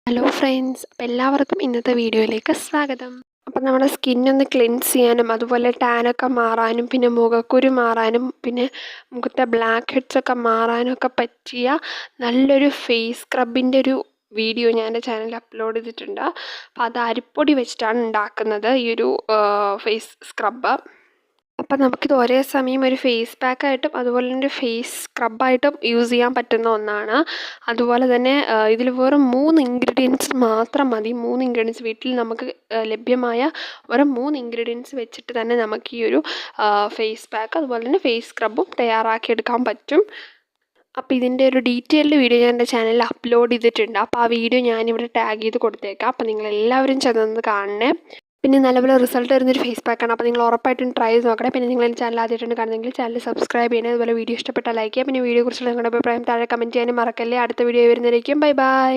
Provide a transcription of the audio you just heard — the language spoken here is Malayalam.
ഹലോ ഫ്രണ്ട്സ്, അപ്പോൾ എല്ലാവർക്കും ഇന്നത്തെ വീഡിയോയിലേക്ക് സ്വാഗതം. അപ്പം നമ്മുടെ സ്കിന്നൊന്ന് ക്ലെൻസ് ചെയ്യാനും അതുപോലെ ടാനൊക്കെ മാറാനും പിന്നെ മുഖക്കുരു മാറാനും പിന്നെ മുഖത്തെ ബ്ലാക്ക് ഹെഡ്സൊക്കെ മാറാനും ഒക്കെ പറ്റിയ നല്ലൊരു ഫേസ് സ്ക്രബിൻ്റെ ഒരു വീഡിയോ ഞാൻ എൻ്റെ ചാനലിൽ അപ്ലോഡ് ചെയ്തിട്ടുണ്ട്. അപ്പോൾ അത് അരിപ്പൊടി വെച്ചിട്ടാണ് ഉണ്ടാക്കുന്നത് ഈ ഒരു ഫേസ് സ്ക്രബ്ബ്. അപ്പം നമുക്കിത് ഒരേ സമയം ഒരു ഫേസ് പാക്കായിട്ടും അതുപോലെ തന്നെ ഒരു ഫേസ് സ്ക്രബായിട്ടും യൂസ് ചെയ്യാൻ പറ്റുന്ന ഒന്നാണ്. അതുപോലെ തന്നെ ഇതിൽ വെറും 3 ഇൻഗ്രീഡിയൻസ് മാത്രം മതി. 3 ഇൻഗ്രീഡിയൻസ് വീട്ടിൽ നമുക്ക് ലഭ്യമായ വെറും 3 ഇൻഗ്രീഡിയൻസ് വെച്ചിട്ട് തന്നെ നമുക്ക് ഈ ഒരു ഫേസ് പാക്ക് അതുപോലെ തന്നെ ഫേസ് സ്ക്രബും തയ്യാറാക്കിയെടുക്കാൻ പറ്റും. അപ്പോൾ ഇതിൻ്റെ ഒരു ഡീറ്റെയിൽഡ് വീഡിയോ ഞാൻ എൻ്റെ ചാനലിൽ അപ്ലോഡ് ചെയ്തിട്ടുണ്ട്. അപ്പോൾ ആ വീഡിയോ ഞാനിവിടെ ടാഗ് ചെയ്ത് കൊടുത്തേക്കാം. അപ്പോൾ നിങ്ങളെല്ലാവരും ചെന്നൊന്ന് കാണണേ. പിന്നെ നല്ലപോലെ റിസൾട്ട് വരുന്നൊരു ഫേസ് പാക്കാണ്. അപ്പോൾ നിങ്ങൾ ഉറപ്പായിട്ടും ട്രൈ ചെയ്ത് നോക്കണേ. പിന്നെ നിങ്ങൾ എൻ്റെ ചാനൽ ആദ്യമായിട്ടാണ് കാണുന്നതെങ്കിൽ ചാനൽ സബ്സ്ക്രൈബ് ചെയ്യണേ. അതുപോലെ വീഡിയോ ഇഷ്ടപ്പെട്ടാൽ ലൈക്ക് ചെയ്യുക. പിന്നെ വീഡിയോ കുറിച്ചുള്ള നിങ്ങളുടെ അഭിപ്രായം താഴെ കമൻറ്റ് ചെയ്യാനും മറക്കല്ലേ. അടുത്ത വീഡിയോ വരുന്നതായിരിക്കും. Bye bye.